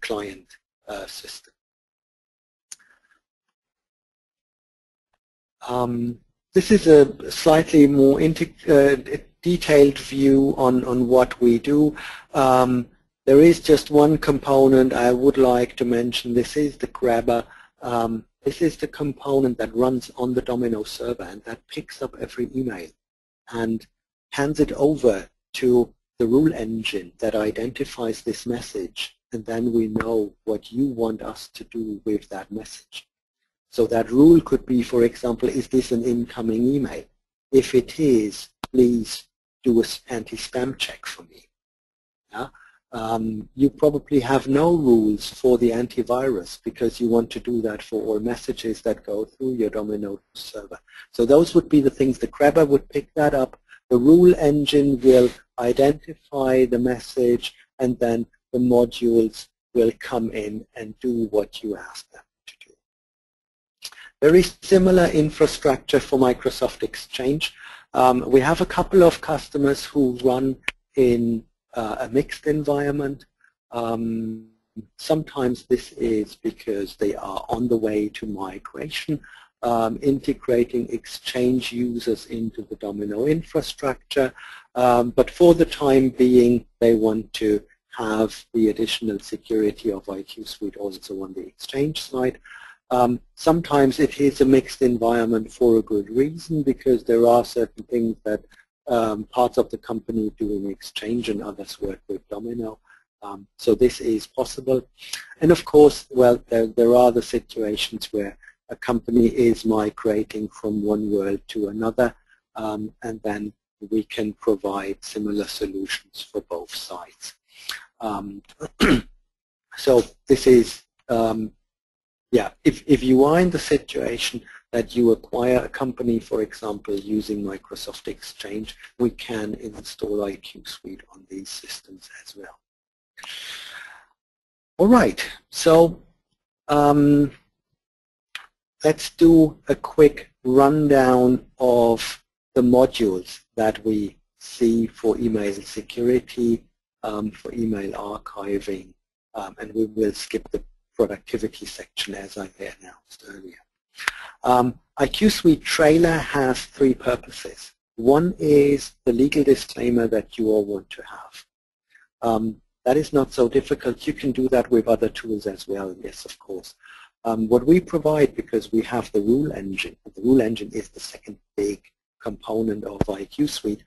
client system. This is a slightly more detailed view on what we do. There is just one component I would like to mention. This is the grabber. This is the component that runs on the Domino server and that picks up every email and hands it over to the rule engine that identifies this message, and then we know what you want us to do with that message. So that rule could be, for example, is this an incoming email? If it is, please do an anti-spam check for me. Yeah? You probably have no rules for the antivirus because you want to do that for all messages that go through your Domino server. So those would be the things. The grabber would pick that up. The rule engine will identify the message, and then the modules will come in and do what you ask them to do. Very similar infrastructure for Microsoft Exchange. We have a couple of customers who run in a mixed environment. Sometimes this is because they are on the way to migration, integrating Exchange users into the Domino infrastructure, but for the time being they want to have the additional security of IQ Suite also on the Exchange side. Sometimes it is a mixed environment for a good reason, because there are certain things that parts of the company do in Exchange and others work with Domino. So this is possible. And of course, well, there are the situations where a company is migrating from one world to another, and then we can provide similar solutions for both sides. So this is, yeah, if you are in the situation that you acquire a company, for example, using Microsoft Exchange, we can install IQ Suite on these systems as well. All right, so let's do a quick rundown of the modules that we see for email security, for email archiving, and we will skip the productivity section as I announced earlier. IQ Suite Trailer has three purposes. One is the legal disclaimer that you all want to have. That is not so difficult. You can do that with other tools as well, yes, of course. What we provide, because we have the rule engine is the second big component of IQ Suite,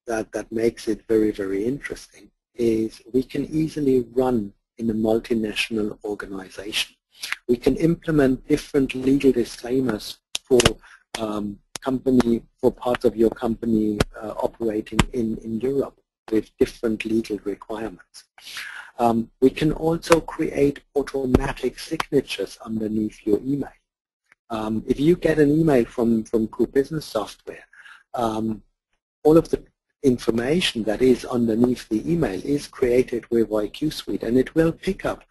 that makes it very, very interesting, is we can easily run in a multinational organization. We can implement different legal disclaimers for parts of your company operating in Europe with different legal requirements. We can also create automatic signatures underneath your email. If you get an email from Group Business Software, all of the information that is underneath the email is created with IQ Suite, and it will pick up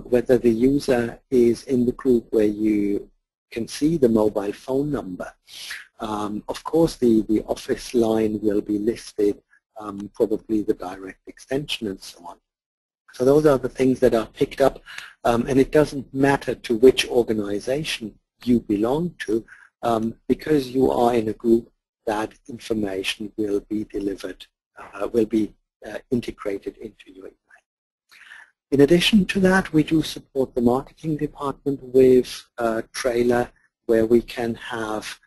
whether the user is in the group where you can see the mobile phone number. Of course, the office line will be listed, probably the direct extension and so on. So those are the things that are picked up, and it doesn't matter to which organization you belong to, because you are in a group, that information will be delivered, will be integrated into your email. In addition to that, we do support the marketing department with Trailer, where we can have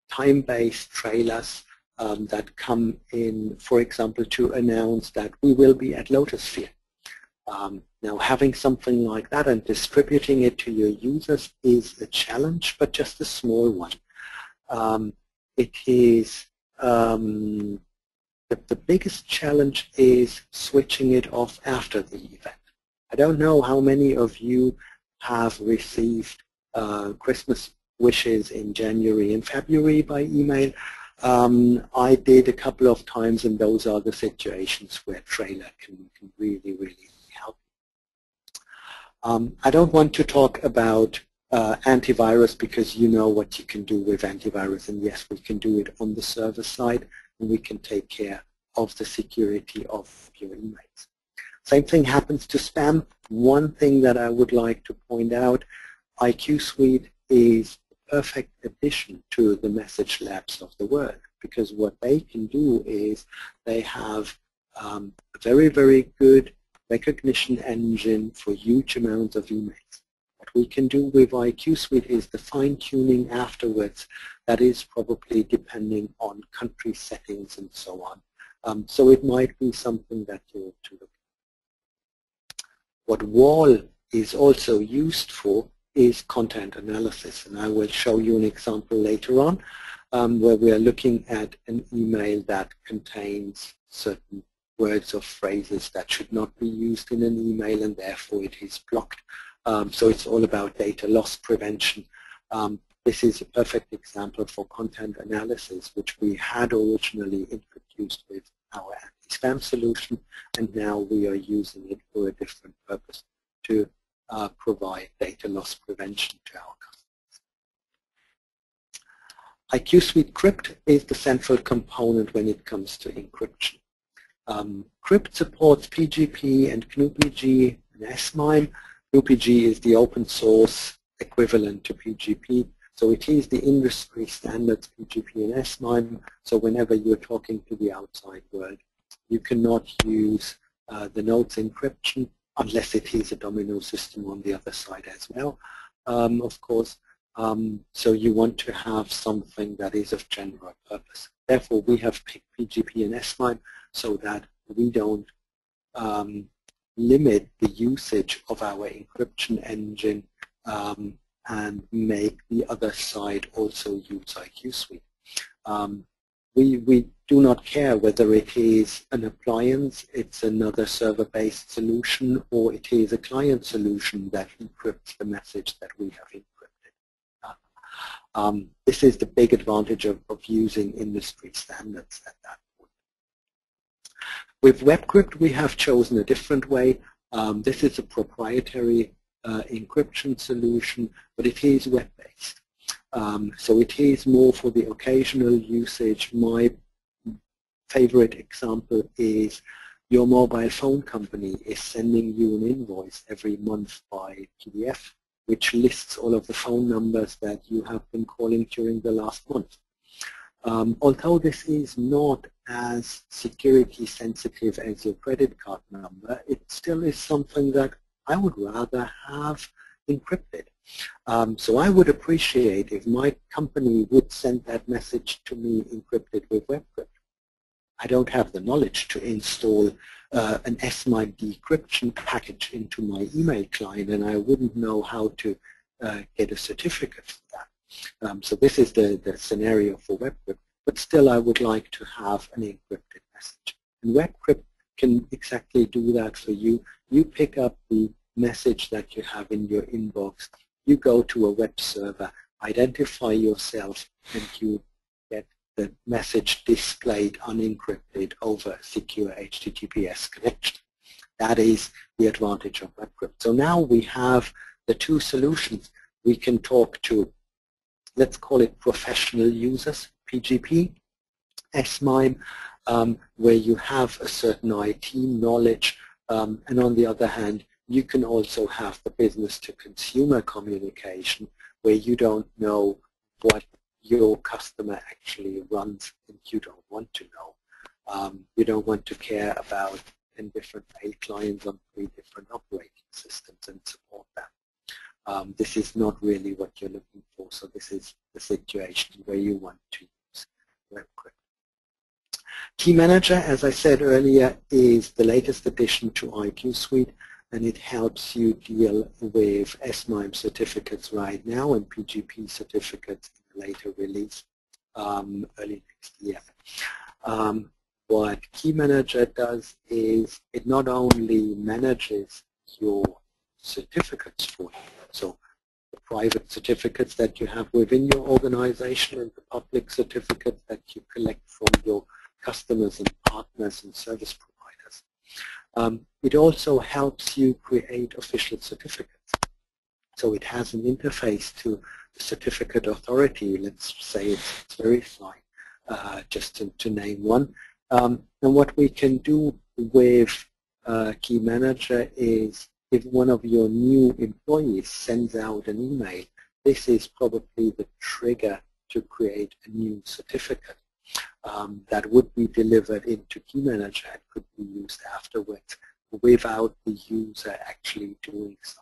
time-based trailers that come in, for example, to announce that we will be at Lotusphere. Now, having something like that and distributing it to your users is a challenge, but just a small one. It is the biggest challenge is switching it off after the event. I don't know how many of you have received Christmas wishes in January and February by email. I did a couple of times, and those are the situations where Trailer can really, really help. I don't want to talk about antivirus, because you know what you can do with antivirus, and yes, we can do it on the server side, and we can take care of the security of your emails. Same thing happens to spam. One thing that I would like to point out, IQ Suite is a perfect addition to the message labs of the world, because what they can do is they have a very, very good recognition engine for huge amounts of emails. What we can do with IQ Suite is the fine-tuning afterwards. That is probably depending on country settings and so on. So it might be something that you want to look at. What WAL is also used for is content analysis, and I will show you an example later on where we are looking at an email that contains certain words or phrases that should not be used in an email, and therefore it is blocked. So it's all about data loss prevention. This is a perfect example for content analysis, which we had originally introduced with our anti-spam solution, and now we are using it for a different purpose to provide data loss prevention to our customers. IQ Suite Crypt is the central component when it comes to encryption. Crypt supports PGP and GnuPG and SMIME. GnuPG is the open source equivalent to PGP. So it is the industry standards PGP and SMIME. So whenever you're talking to the outside world, you cannot use the nodes encryption unless it is a domino system on the other side as well, of course. So you want to have something that is of general purpose. Therefore, we have picked PGP and SMIME so that we don't limit the usage of our encryption engine and make the other side also use IQ Suite. We do not care whether it is an appliance, it's another server-based solution, or it is a client solution that encrypts the message that we have encrypted. This is the big advantage of using industry standards at that point. With WebCrypt, we have chosen a different way. This is a proprietary encryption solution, but it is web-based. So it is more for the occasional usage. My favorite example is your mobile phone company is sending you an invoice every month by PDF, which lists all of the phone numbers that you have been calling during the last month. Although this is not as security sensitive as your credit card number, it still is something that I would rather have encrypted. So I would appreciate if my company would send that message to me encrypted with WebCrypt. I don't have the knowledge to install an SMIME decryption package into my email client, and I wouldn't know how to get a certificate for that. So this is the scenario for WebCrypt, but still I would like to have an encrypted message. And WebCrypt can exactly do that for you. You pick up the message that you have in your inbox, you go to a web server, identify yourself, and you get the message displayed unencrypted over a secure HTTPS connection. That is the advantage of WebCrypt. So now we have the two solutions. We can talk to, let's call it professional users, PGP, SMIME, where you have a certain IT knowledge, and on the other hand, you can also have the business-to-consumer communication where you don't know what your customer actually runs and you don't want to know. You don't want to care about 10 different mail clients on 3 different operating systems and support that. This is not really what you're looking for, so this is the situation where you want to use WebCrypt. Key Manager, as I said earlier, is the latest addition to IQ Suite, and it helps you deal with SMIME certificates right now and PGP certificates in a later release early next year. What Key Manager does is it not only manages your certificates for you, so the private certificates that you have within your organization and the public certificates that you collect from your customers and partners and service providers. It also helps you create official certificates. So it has an interface to the certificate authority. Let's say it's Verify, just to name one. And what we can do with Key Manager is if one of your new employees sends out an email, this is probably the trigger to create a new certificate that would be delivered into Key Manager and could be used afterwards without the user actually doing so.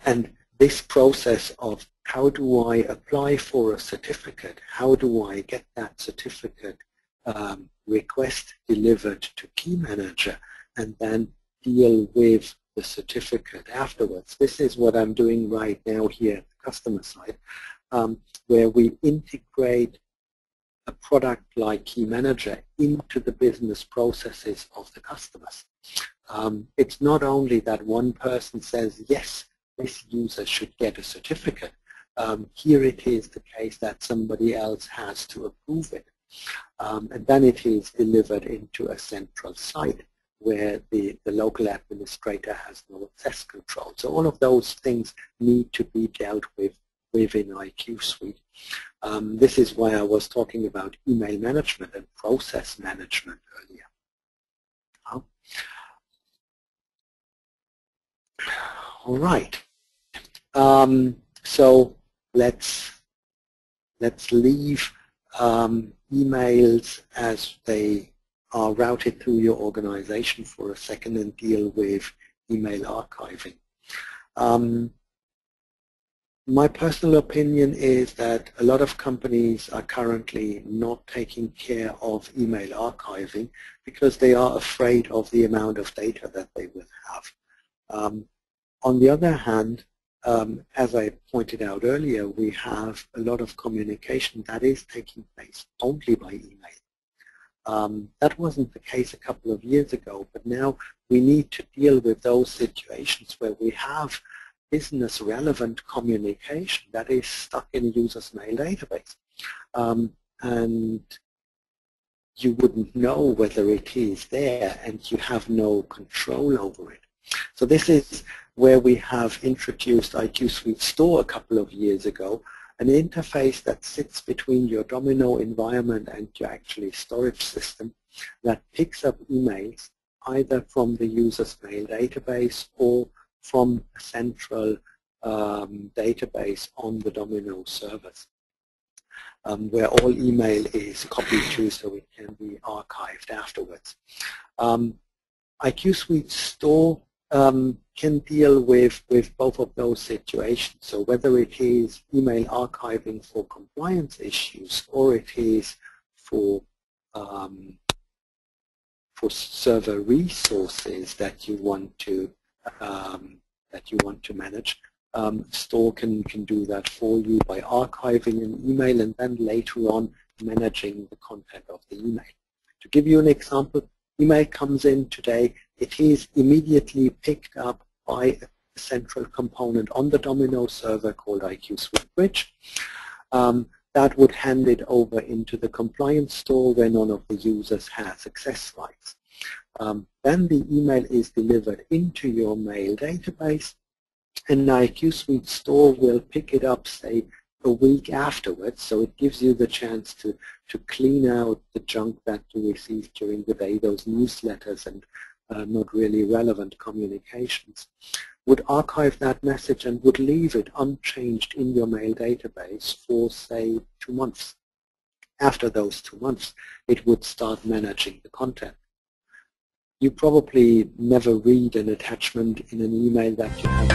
And this process of how do I apply for a certificate, how do I get that certificate request delivered to Key Manager, and then deal with the certificate afterwards. This is what I'm doing right now here at the customer side, where we integrate a product like Key Manager into the business processes of the customers. It's not only that one person says, yes, this user should get a certificate. Here it is the case that somebody else has to approve it. And then it is delivered into a central site where the local administrator has no access control. So all of those things need to be dealt with within IQ Suite. This is why I was talking about email management and process management earlier. All right. So let's leave emails as they are routed through your organization for a second and deal with email archiving. My personal opinion is that a lot of companies are currently not taking care of email archiving because they are afraid of the amount of data that they will have. On the other hand, as I pointed out earlier, we have a lot of communication that is taking place only by email. That wasn't the case a couple of years ago, but now we need to deal with those situations where we have business relevant communication that is stuck in a user's mail database. And you wouldn't know whether it is there and you have no control over it. So this is where we have introduced IQ Suite Store a couple of years ago, an interface that sits between your Domino environment and your actually storage system that picks up emails either from the user's mail database or from a central database on the Domino servers, where all email is copied to so it can be archived afterwards. IQ Suite Store can deal with both of those situations. So whether it is email archiving for compliance issues or it is for server resources that you want to manage, Store can do that for you by archiving an email and then later on managing the content of the email. To give you an example, email comes in today, it is immediately picked up by a central component on the Domino server called IQ Suite Bridge. That would hand it over into the compliance store where none of the users has access rights. Then the email is delivered into your mail database, and IQ Suite Store will pick it up, say, a week afterwards, so it gives you the chance to clean out the junk that you received during the day, those newsletters and not really relevant communications. Would archive that message and would leave it unchanged in your mail database for, say, 2 months. After those 2 months, it would start managing the content. You probably never read an attachment in an email that you have